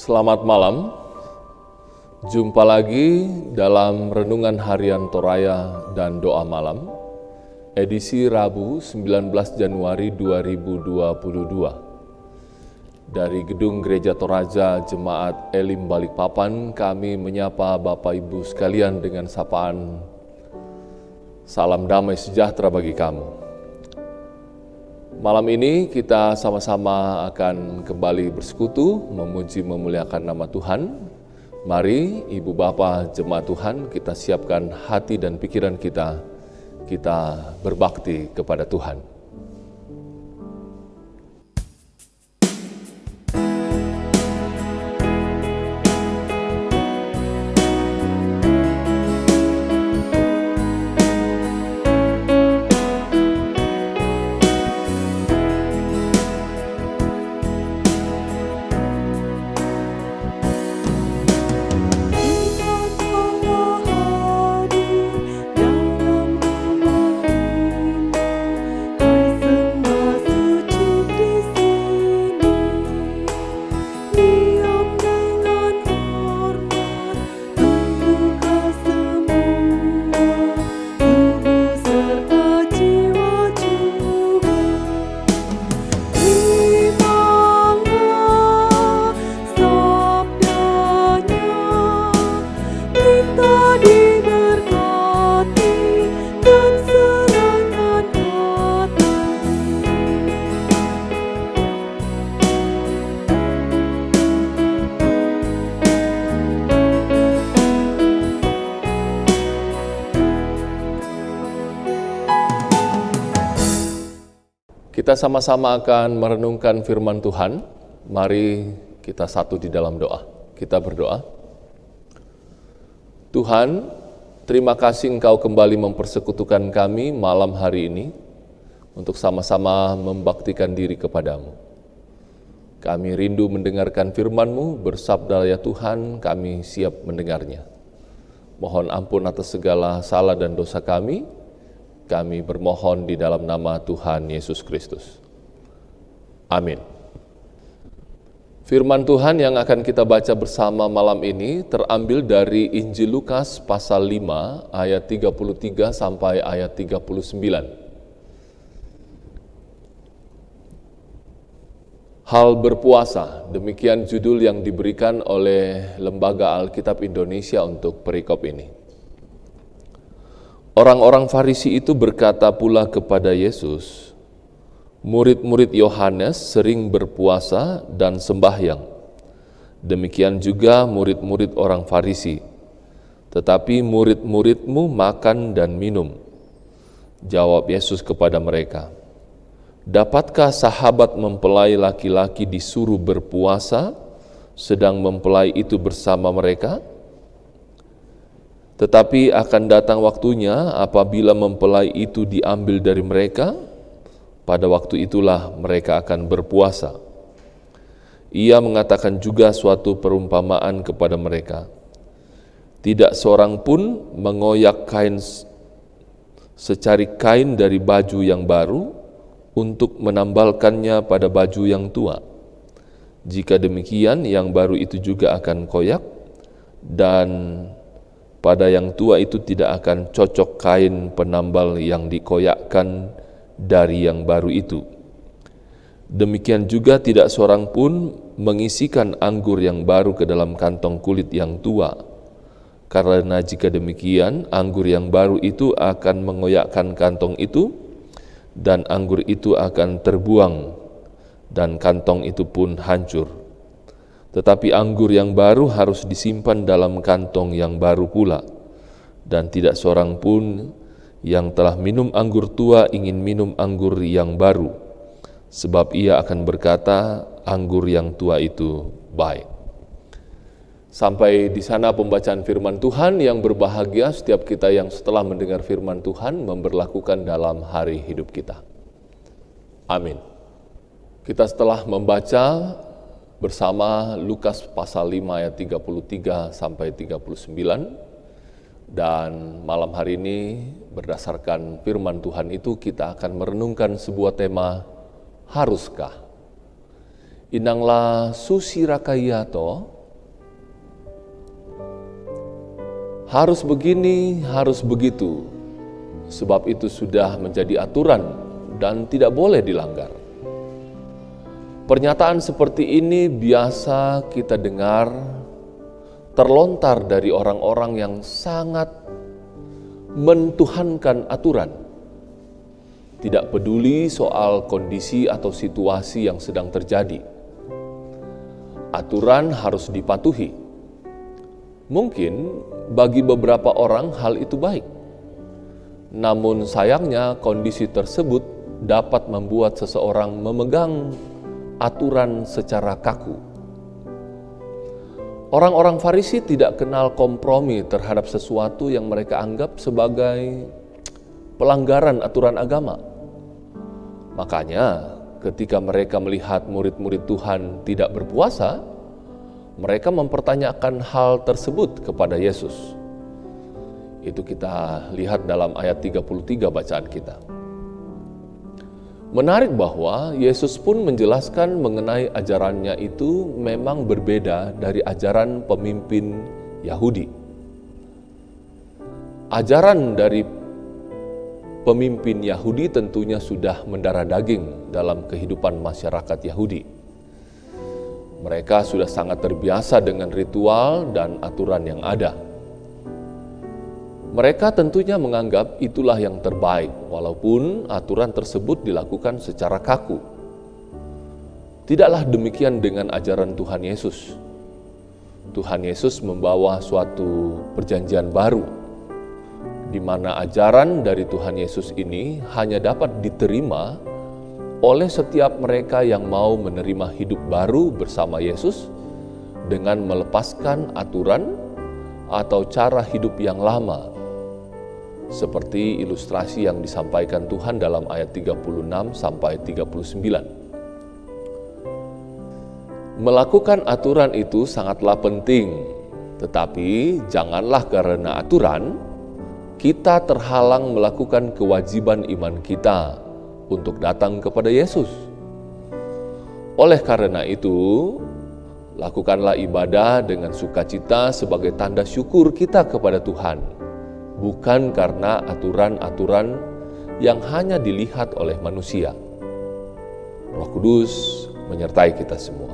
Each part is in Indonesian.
Selamat malam, jumpa lagi dalam Renungan Harian Toraya dan Doa Malam, edisi Rabu 19 Januari 2022. Dari Gedung Gereja Toraja Jemaat Elim Balikpapan, kami menyapa Bapak Ibu sekalian dengan sapaan salam damai sejahtera bagi kamu. Malam ini kita sama-sama akan kembali bersekutu, memuji memuliakan nama Tuhan. Mari Ibu Bapak Jemaat Tuhan, kita siapkan hati dan pikiran kita berbakti kepada Tuhan. Kita sama-sama akan merenungkan firman Tuhan. Mari kita satu di dalam doa. Kita berdoa. Tuhan, terima kasih Engkau kembali mempersekutukan kami malam hari ini untuk sama-sama membaktikan diri kepadamu. Kami rindu mendengarkan firman-Mu, bersabda ya Tuhan, kami siap mendengarnya. Mohon ampun atas segala salah dan dosa kami. Kami bermohon di dalam nama Tuhan Yesus Kristus. Amin. Firman Tuhan yang akan kita baca bersama malam ini terambil dari Injil Lukas pasal 5 ayat 33 sampai ayat 39. Hal berpuasa, demikian judul yang diberikan oleh Lembaga Alkitab Indonesia untuk perikop ini. Orang-orang Farisi itu berkata pula kepada Yesus, murid-murid Yohanes sering berpuasa dan sembahyang. Demikian juga murid-murid orang Farisi. Tetapi murid-muridmu makan dan minum. Jawab Yesus kepada mereka, dapatkah sahabat mempelai laki-laki disuruh berpuasa, sedang mempelai itu bersama mereka? Tetapi akan datang waktunya apabila mempelai itu diambil dari mereka, pada waktu itulah mereka akan berpuasa. Ia mengatakan juga suatu perumpamaan kepada mereka. Tidak seorang pun mengoyak kain secari kain dari baju yang baru untuk menambalkannya pada baju yang tua. Jika demikian, yang baru itu juga akan koyak, dan pada yang tua itu tidak akan cocok kain penambal yang dikoyakkan dari yang baru itu. Demikian juga tidak seorang pun mengisikan anggur yang baru ke dalam kantong kulit yang tua. Karena jika demikian, anggur yang baru itu akan mengoyakkan kantong itu, dan anggur itu akan terbuang, dan kantong itu pun hancur. Tetapi anggur yang baru harus disimpan dalam kantong yang baru pula, dan tidak seorang pun yang telah minum anggur tua ingin minum anggur yang baru, sebab ia akan berkata, anggur yang tua itu baik. Sampai di sana pembacaan firman Tuhan. Yang berbahagia setiap kita yang setelah mendengar firman Tuhan memberlakukan dalam hari hidup kita. Amin. Kita setelah membaca bersama Lukas pasal 5 ayat 33 sampai 39, Dan malam hari ini berdasarkan firman Tuhan itu kita akan merenungkan sebuah tema, haruskah? Inanglah susirakayato, harus begini, harus begitu, sebab itu sudah menjadi aturan dan tidak boleh dilanggar. Pernyataan seperti ini biasa kita dengar terlontar dari orang-orang yang sangat mentuhankan aturan. Tidak peduli soal kondisi atau situasi yang sedang terjadi. Aturan harus dipatuhi. Mungkin bagi beberapa orang hal itu baik. Namun sayangnya kondisi tersebut dapat membuat seseorang memegang aturan secara kaku. Orang-orang Farisi tidak kenal kompromi terhadap sesuatu yang mereka anggap sebagai pelanggaran aturan agama. Makanya ketika mereka melihat murid-murid Tuhan tidak berpuasa, mereka mempertanyakan hal tersebut kepada Yesus. Itu kita lihat dalam ayat 33 bacaan kita. Menarik bahwa Yesus pun menjelaskan mengenai ajarannya itu memang berbeda dari ajaran pemimpin Yahudi. Ajaran dari pemimpin Yahudi tentunya sudah mendarah daging dalam kehidupan masyarakat Yahudi. Mereka sudah sangat terbiasa dengan ritual dan aturan yang ada. Mereka tentunya menganggap itulah yang terbaik, walaupun aturan tersebut dilakukan secara kaku. Tidaklah demikian dengan ajaran Tuhan Yesus. Tuhan Yesus membawa suatu perjanjian baru, di mana ajaran dari Tuhan Yesus ini hanya dapat diterima oleh setiap mereka yang mau menerima hidup baru bersama Yesus dengan melepaskan aturan atau cara hidup yang lama. Seperti ilustrasi yang disampaikan Tuhan dalam ayat 36 sampai 39. Melakukan aturan itu sangatlah penting, tetapi janganlah karena aturan kita terhalang melakukan kewajiban iman kita untuk datang kepada Yesus. Oleh karena itu, lakukanlah ibadah dengan sukacita sebagai tanda syukur kita kepada Tuhan, bukan karena aturan-aturan yang hanya dilihat oleh manusia. Roh Kudus menyertai kita semua.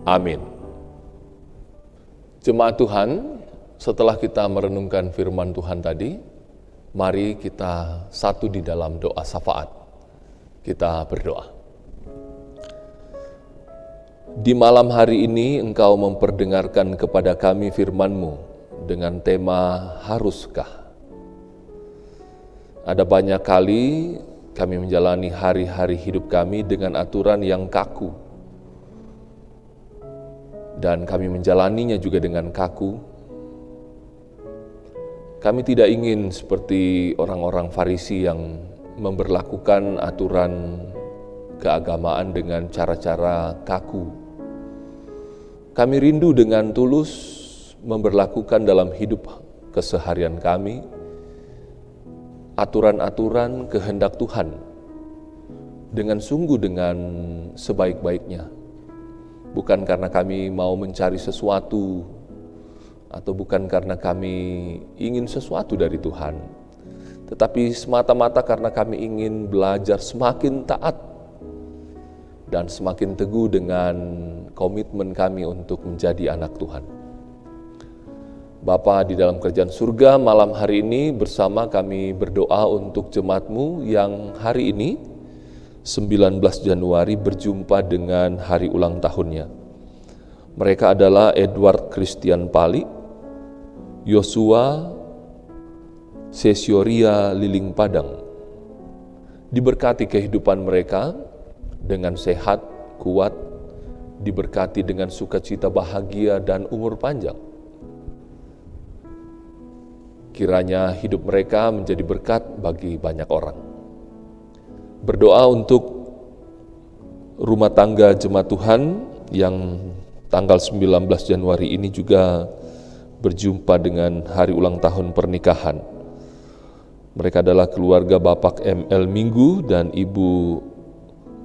Amin. Jemaat Tuhan, setelah kita merenungkan firman Tuhan tadi, mari kita satu di dalam doa syafaat. Kita berdoa. Di malam hari ini Engkau memperdengarkan kepada kami firman-Mu dengan tema haruskah. Ada banyak kali kami menjalani hari-hari hidup kami dengan aturan yang kaku. Dan kami menjalaninya juga dengan kaku. Kami tidak ingin seperti orang-orang Farisi yang memberlakukan aturan keagamaan dengan cara-cara kaku. Kami rindu dengan tulus memberlakukan dalam hidup keseharian kami aturan-aturan kehendak Tuhan dengan sungguh, dengan sebaik-baiknya. Bukan karena kami mau mencari sesuatu atau bukan karena kami ingin sesuatu dari Tuhan, tetapi semata-mata karena kami ingin belajar semakin taat dan semakin teguh dengan komitmen kami untuk menjadi anak Tuhan. Bapa di dalam kerajaan surga, malam hari ini bersama kami berdoa untuk jemaat-Mu yang hari ini 19 Januari berjumpa dengan hari ulang tahunnya. Mereka adalah Edward Christian Pali, Yosua Sesioria Liling Padang. Diberkati kehidupan mereka dengan sehat, kuat, diberkati dengan sukacita bahagia dan umur panjang. Kiranya hidup mereka menjadi berkat bagi banyak orang. Berdoa untuk rumah tangga jemaat Tuhan yang tanggal 19 Januari ini juga berjumpa dengan hari ulang tahun pernikahan. Mereka adalah keluarga Bapak M.L. Minggu dan Ibu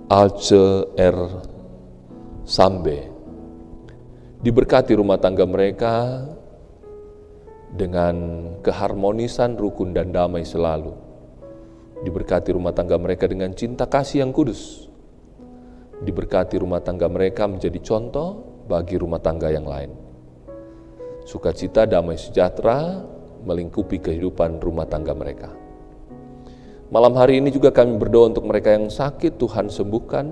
Alce R. Sambe. Diberkati rumah tangga mereka dengan keharmonisan, rukun, dan damai selalu. Diberkati rumah tangga mereka dengan cinta kasih yang kudus. Diberkati rumah tangga mereka menjadi contoh bagi rumah tangga yang lain. Sukacita, damai sejahtera melingkupi kehidupan rumah tangga mereka. Malam hari ini juga kami berdoa untuk mereka yang sakit, Tuhan sembuhkan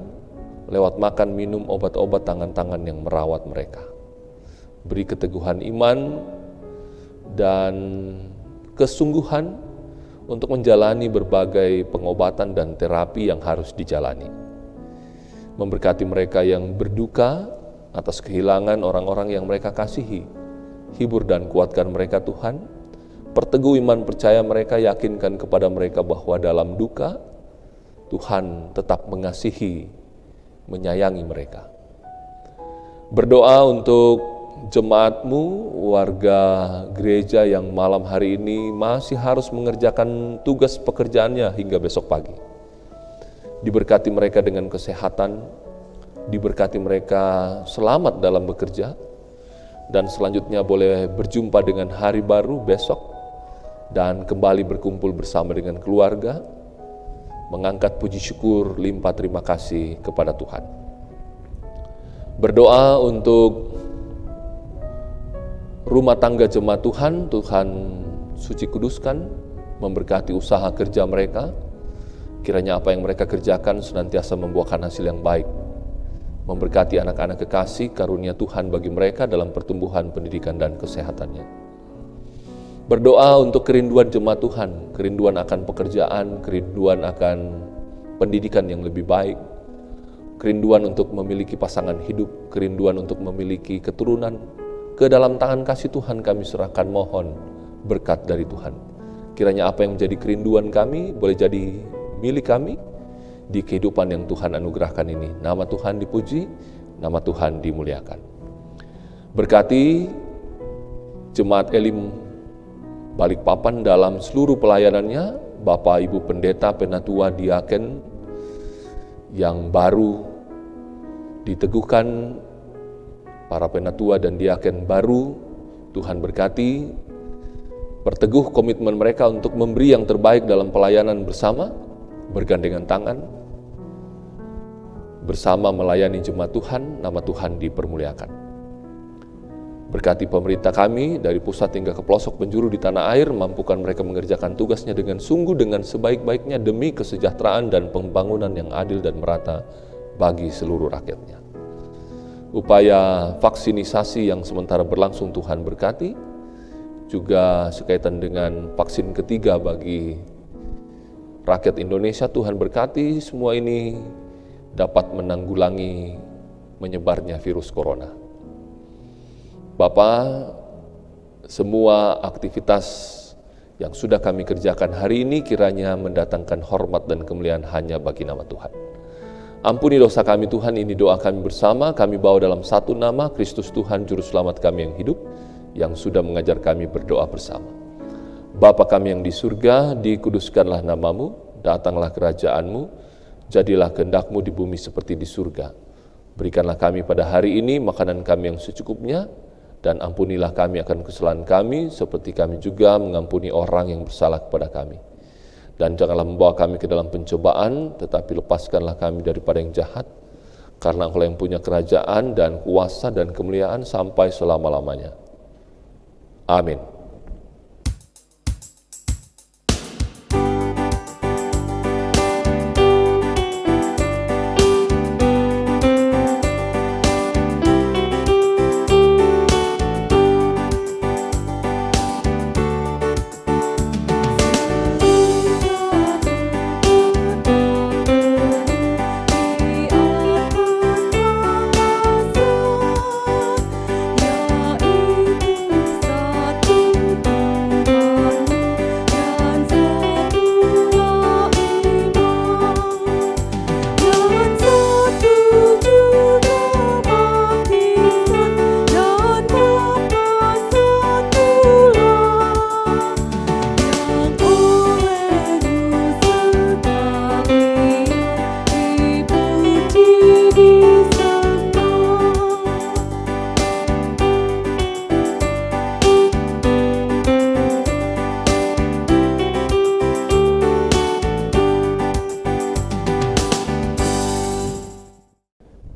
lewat makan minum obat-obat tangan-tangan yang merawat mereka. Beri keteguhan iman dan kesungguhan untuk menjalani berbagai pengobatan dan terapi yang harus dijalani. Memberkati mereka yang berduka atas kehilangan orang-orang yang mereka kasihi. Hibur dan kuatkan mereka Tuhan, perteguh iman percaya mereka, yakinkan kepada mereka bahwa dalam duka, Tuhan tetap mengasihi, menyayangi mereka. Berdoa untuk jemaat-Mu, warga gereja yang malam hari ini masih harus mengerjakan tugas pekerjaannya hingga besok pagi. Diberkati mereka dengan kesehatan, diberkati mereka selamat dalam bekerja, dan selanjutnya boleh berjumpa dengan hari baru besok dan kembali berkumpul bersama dengan keluarga, mengangkat puji syukur, limpah terima kasih kepada Tuhan. Berdoa untuk rumah tangga jemaat Tuhan, Tuhan suci kuduskan, memberkati usaha kerja mereka, kiranya apa yang mereka kerjakan senantiasa membuahkan hasil yang baik. Memberkati anak-anak kekasih, karunia Tuhan bagi mereka dalam pertumbuhan pendidikan dan kesehatannya. Berdoa untuk kerinduan jemaat Tuhan, kerinduan akan pekerjaan, kerinduan akan pendidikan yang lebih baik, kerinduan untuk memiliki pasangan hidup, kerinduan untuk memiliki keturunan. Ke dalam tangan kasih Tuhan kami serahkan, mohon berkat dari Tuhan. Kiranya apa yang menjadi kerinduan kami boleh jadi milik kami di kehidupan yang Tuhan anugerahkan ini. Nama Tuhan dipuji, nama Tuhan dimuliakan. Berkati Jemaat Elim Balikpapan dalam seluruh pelayanannya, Bapak Ibu Pendeta, Penatua, Diaken yang baru diteguhkan, para penatua dan diaken baru, Tuhan berkati, perteguh komitmen mereka untuk memberi yang terbaik dalam pelayanan bersama, bergandengan tangan, bersama melayani jemaat Tuhan, nama Tuhan dipermuliakan. Berkati pemerintah kami dari pusat hingga ke pelosok penjuru di tanah air, mampukan mereka mengerjakan tugasnya dengan sungguh, dengan sebaik-baiknya demi kesejahteraan dan pembangunan yang adil dan merata bagi seluruh rakyatnya. Upaya vaksinisasi yang sementara berlangsung Tuhan berkati, juga sekaitan dengan vaksin ketiga bagi rakyat Indonesia, Tuhan berkati semua ini dapat menanggulangi menyebarnya virus corona. Bapak, semua aktivitas yang sudah kami kerjakan hari ini kiranya mendatangkan hormat dan kemuliaan hanya bagi nama Tuhan. Ampuni dosa kami Tuhan, ini doa kami bersama, kami bawa dalam satu nama, Kristus Tuhan Juru Selamat kami yang hidup, yang sudah mengajar kami berdoa bersama. Bapa kami yang di surga, dikuduskanlah namamu, datanglah kerajaan-Mu, jadilah kehendak-Mu di bumi seperti di surga. Berikanlah kami pada hari ini makanan kami yang secukupnya, dan ampunilah kami akan kesalahan kami, seperti kami juga mengampuni orang yang bersalah kepada kami. Dan janganlah membawa kami ke dalam pencobaan, tetapi lepaskanlah kami daripada yang jahat, karena Engkau yang punya kerajaan dan kuasa dan kemuliaan sampai selama-lamanya. Amin.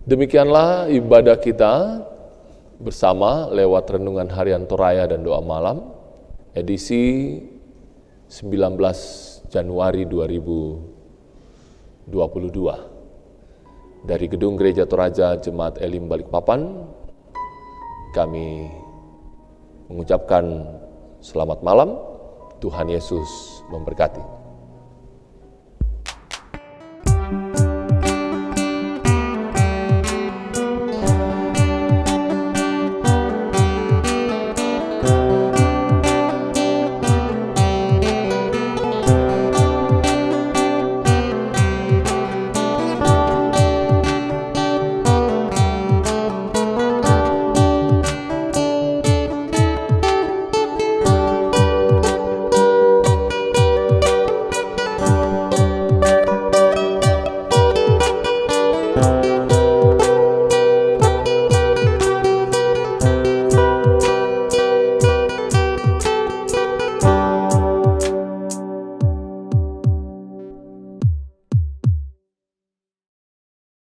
Demikianlah ibadah kita bersama lewat renungan harian Toraya dan doa malam, edisi 19 Januari 2022. Dari Gedung Gereja Toraja Jemaat Elim Balikpapan, kami mengucapkan selamat malam, Tuhan Yesus memberkati.